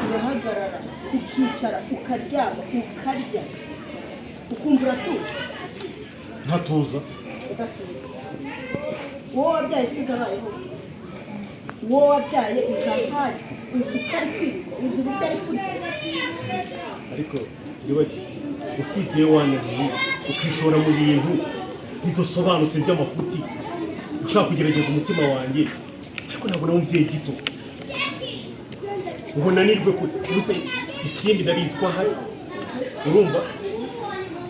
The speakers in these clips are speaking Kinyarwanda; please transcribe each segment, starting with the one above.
urahagarara ukicara ukaryama ukarya ukumva uratuza ntatuza wowe wabyaye siza abayeho wowe wabyaye uzahaye uzi utari kwirirwa uzi utari kurya ariko yewe usibye wananiwe ukishora mu bintu bidasobanutse by'amafuti ushaka kugerageza umutima wanjye ariko ntabwo nawe umubyeyi gito ngo nanirwe gusa isimbi ndabizi ko ahari urumva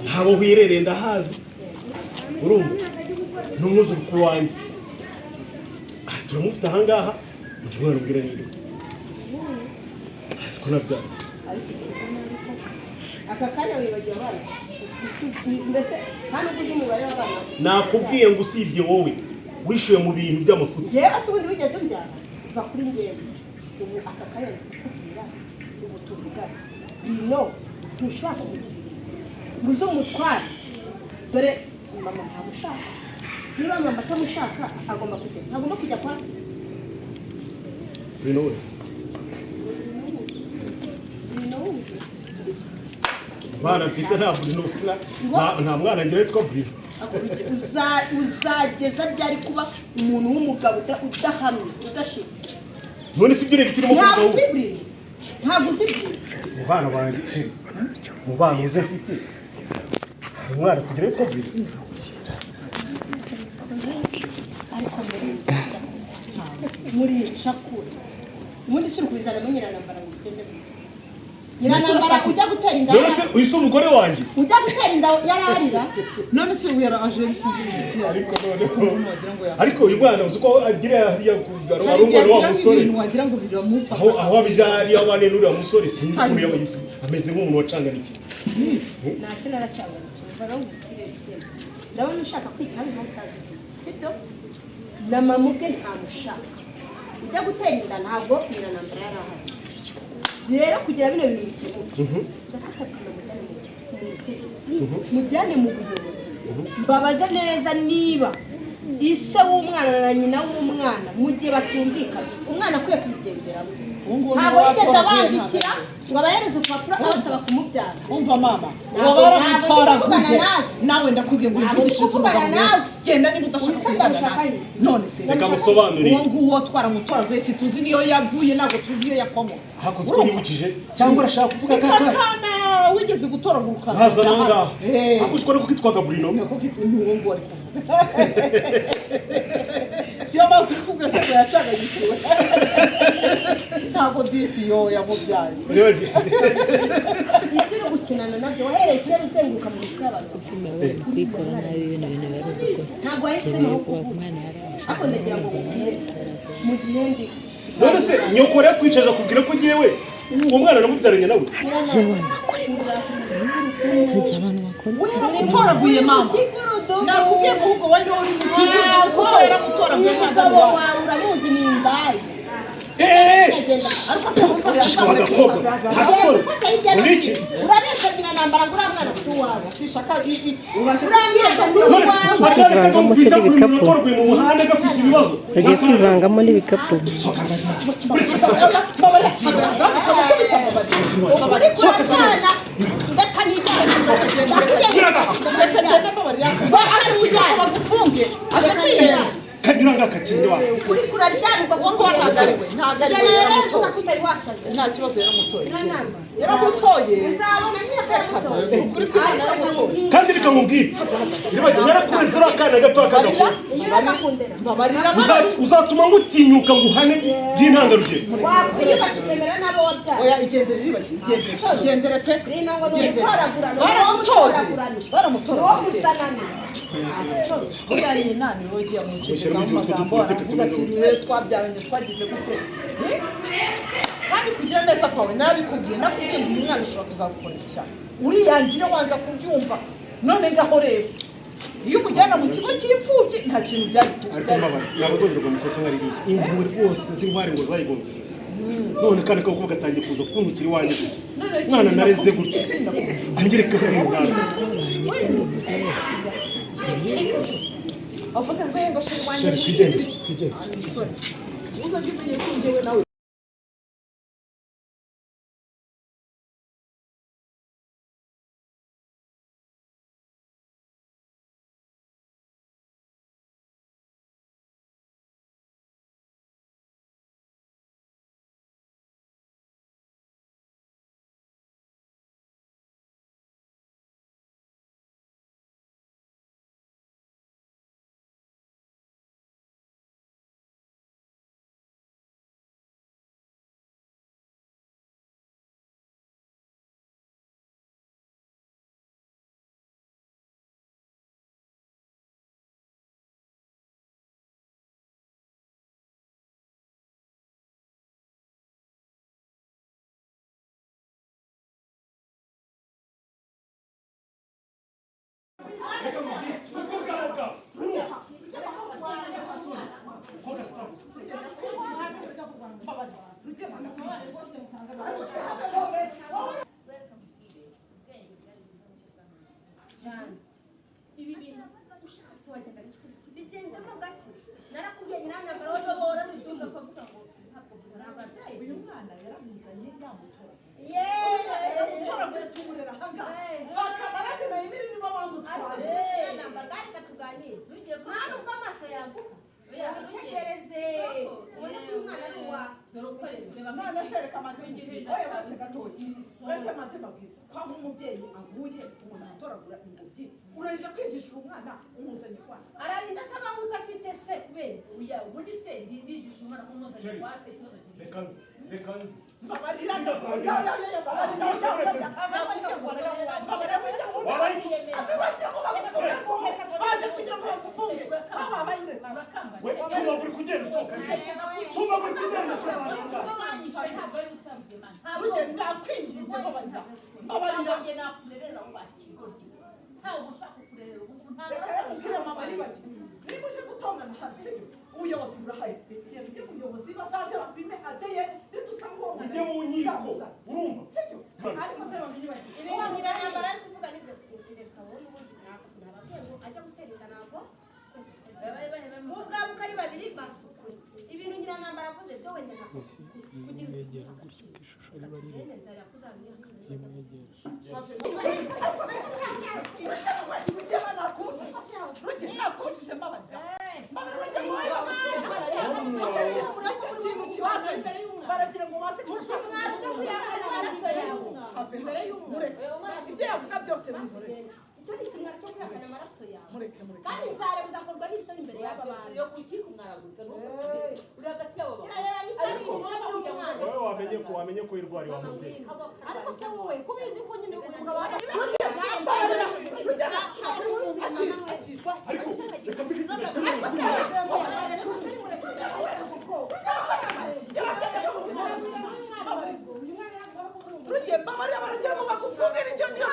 ntabo wirereye ndahazi urumva ni umwuzukuru wanjye turamufite ahangaha umwana ubwira neza hasi ko nabyara aka kanya wibagiwe abana mbese hano uguze umubare w'abana nakubwiye ngo usibye wowe wishyuye mu bintu by'amafuti jewe se ubundi wigeze umbyara va kuri njyewe ubu aka kanya ndikubwira ubu tuvugana bino ntushaka kugirira nguze umutware dore mama ntamushaka niba mama atamushaka agomba kugenda ntagomba kujya kwa se bino we mwana mfite nta burino nta mwana ngira witwa burino uzageza ryari kuba umuntu w'umugabo udahamye udashitse none si byo turimo kuvuga wowe ntabwo uzi burino mu bana banjye mu bana uze mfite umwana kugira witwa burino ariko muri shakura ubundi si urukubizana mu nyiranambara ngo ugende nyiranambara ujya gutera inda none se uyise umugore wanjye ujya gutera inda yararira none se yaraje ariko uyu mwana uzi ko agira hariya kugaro ari umwana wa musore wagira ngo biramufata aho abijari abane n'uriya musore sinzi ukuntu yabagize ameze nk'umuntu wacanganikiye ntacyo naracanganikiye mvara ngukire ndabona ushaka kwita hano utazi sibyo na mama ubwe ntamushaka ujya gutera inda ntabwo nyiranambara yarahari rero kugira bino bintu bikemuke ndafata mujyane mu buyobozi mbabaze neza niba ise w'umwana na nyina w'umwana mu gihe batumvikana umwana akwiye kubigenderamo ntabwo yigeze abandikira ngo abahereze urupapuro abasaba kumubyara umva mama uwo baramutoraguye nawe ndakubwiye ngo yivugishirize umugabo genda niba udashaka kuvugana none se reka musobanurire uwo nguwo twaramutoraguye si tuzi niyo yavuye ntabwo tuzi iyo yakomotse hakoze ko nyibukije cyangwa urashaka kuvuga kakana wigeze gutoraguruka haza nangaha hakoze ko kwitwaga burino nuko uwo nguwo ari kuvuga siyo mpamvu turi kubwira se ngo yacagagisiwe ntabwo disi yo yamubyaye ibyo uri gukinana nabyo wahereye kera uzenguruka mu mitwe y'abantu kwikora nabi ibintu bari gukora ntabwo wahisemo aho kuvuga ariko ndagira ngo mu gihe ndi none se nyoko rero kwicaza kubwira ko ngewe uwo mwana namubyaranye nawe ntijya abantu bakora utoraguye mama nakubwiye ngo ahubwo wari uri mu kibuga kuko yaramutoraguye umugabo wawe uramuzi ni indaya ariko se wumva urabeshya nyiranambara ngo uriya mwana si uwawe sishaka kwivangamo se n'ibikapu bagiye kwivangamo n'ibikapu kanyura ngakakindi wa kuri kuraryanirwa ngo ntagariwe nta kibazo yaramutoye uzabona nyine kandi bikamubwira yarakureze ari akana gato akagakura uzatuma ngutinyuka ngo uhane by'intangarugero wakwiyuka tukemera n'abo wabyaye oya igendere igendere pe baramutoye uwo musanana oya iyi nani wowe ugiye mucekezaho amagambo aravuga ati niwe twabyaranye twagize gute kandi kugira neza kwawe narabikubwiye nakubwiye ngo uyu mwana ushobora kuzagukorera ishyaka uriyangira wanga kubyumva none ngaho rero iyo umujyana mu kigo cy'imfubyi nta kintu byari ariko mbabara ntabwo tonderwa mu kosa nkari ngiki impuhwe rwose z'intwari ngo zayigonze none kandi koko gatangiye kuza kuntukira iwanjye gutya mwana nareze gutya angereka nk'umuganga avuga ngo ngo sheri wanjye Sheri, twigendere, twigendere. Musore, uzajya umenya ko njyewe nawe ibi bintu ushatse wajyaga bigendamo gake narakubwiye nyiranyagara wabibora n'ibyumba akavuga ngo ababyeyi uyu mwana yaramuzanye yamutora yamutora kuyatumurira bakamarade na ibiri nibo bamutwaye nambagari katuganira nta nubwo amaso yaguka witegereze ubona ko uyu mwana ari uwa none se reka amaze oya uretse gatoya uretse amaze mabwira kwa nk'umubyeyi aguye umuntu atoragura ingobyi urarinde kwijishura umwana umuzanye kwana ararinda asaba ngo udafite se kubera uya ubundi se ndijisha umwana kumuzanye kwa se ikibazo reka nzi mbabarira baje kugira ngo bagufunge we cyuma buri kugenda usohoka cyuma buri kugenda usohoka urugendo ndakwinginze mbabarira niba uje gutongana hano sibyo ubuyobozi burahaye tujye ku buyobozi bazaze bapime adeye nidusanga uwo mwana ujye mu nkiko urumva sibyo ariko se bamenye bati ibi nyiranyambara ari kuvuga nibyo reka wowe ubundi nababwiye ngo ajya gutera inda ntabwo ubwabo uko ari babiri basukure ibintu nyiranyambara avuze byo wenda yimwegera gutyo ko ishusho riba riri yimwegera baragira ngo baze kurusha imbere y'umureke ibyo yavuga byose bimureke icyo ni ikintu cyo kwihakana amaraso yawe mureke kandi nzareba bizakorwa n'isoni imbere y'aba bantu yo kukika umwaragurika uri hagati y'abo bantu kirareba n'icyo by'umwana wowe wamenye ko wirwari wa mubyeyi ariko se wowe kubizi ko nyine umugabo ariko reka mbigire baragira ngo bagufungire icyo gihe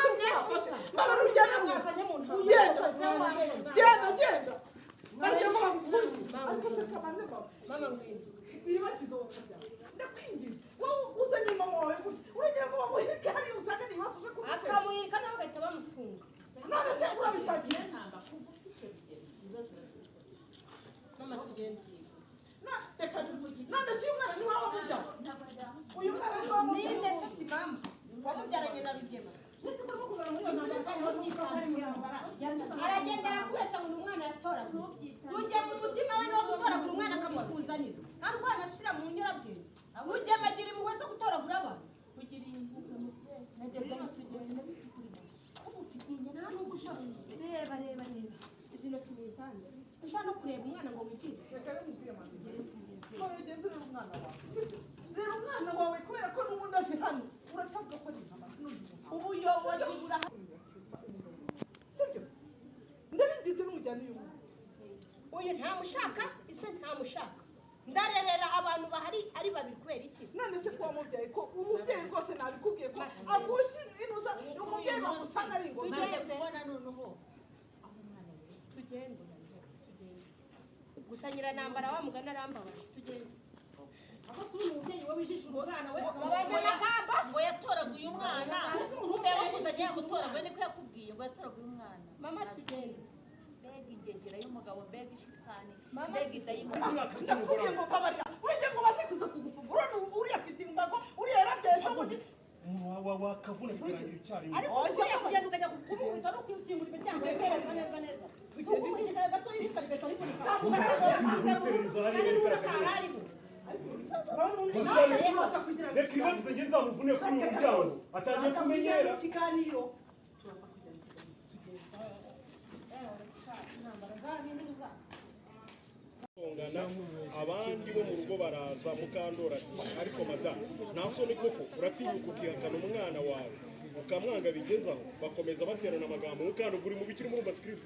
mbabara ujyana mwazanye mu ntoki genda baragira ngo bagufungire ariko se kabanze mama ngwino iribagize wowe ndakwingiye wowe uzanye mama wawe uragira ngo bamuhirike hariya usanga ni ibibazo uje kuza akamuhirika nawe bagahita bamufunga none se urabishakiye mama tugende none si umwana ni wawe burya uyu mwana ni wawe burya ninde se si mama wamubyaranye na rugema aragenda yakwesa ngo ni umwana yatoragura rugema umutima we no gutoragura umwana akamukuzanira nta rwana ashyira mu nyurabwenge rugema agira impuhwe zo gutoragura abantu kugira impuhwe najyaga tugenda nta nubwo ushobora reba izi ntoki ni izanjye ushobora no kureba umwana ngo wigire reka mubwire mama ugenda ureba umwana wawe reba umwana wawe kubera ko n'ubundi aje hano urashaka ko ari mama ubuyobozi burahari sibyo ndabigize n'umujyana uyu mwana uyu ntamushaka ise ntamushaka ndarerera abantu bahari ari babiri kubera iki none se kuba mubyaye ko umubyeyi rwose nabikubwiye ko agusha inuza umubyeyi bamusanga ari ngo maze kubona noneho tugende gusa nyiranambara wa mugana arambabaye tugende aho si umubyeyi we wijisha umwana we abanyamagamba ngo yatoraguye umwana umuntu umwe wakuze agiye gutoragura niko yakubwiye ngo yatoraguye umwana mama tugende ngegerayo umugabo mbega ishitani mbega idayimoni ndakubwiye ngo mbabarira uriya ngo baze kuza kugufumbura uriya afite imbago uriya yarabyeje ubundi wakavuna bikarangira icyarimwe ariko ujya kugenda ukajya kumukubita no kwikingura imiryango tekereza neza neza ukumuhirika gato y'ibikari gato arikunika reka ibibazo ngeze zamuvune kuri uyu muryango atangiye kumenyera ikiganiro abandi bo mu rugo baraza Mukandora ati ariko madamu nta soni koko uratinyuka ukihakana umwana wawe ukamwanga bigezaho bakomeza baterana amagambo Mukandora uri mu bikiri muri script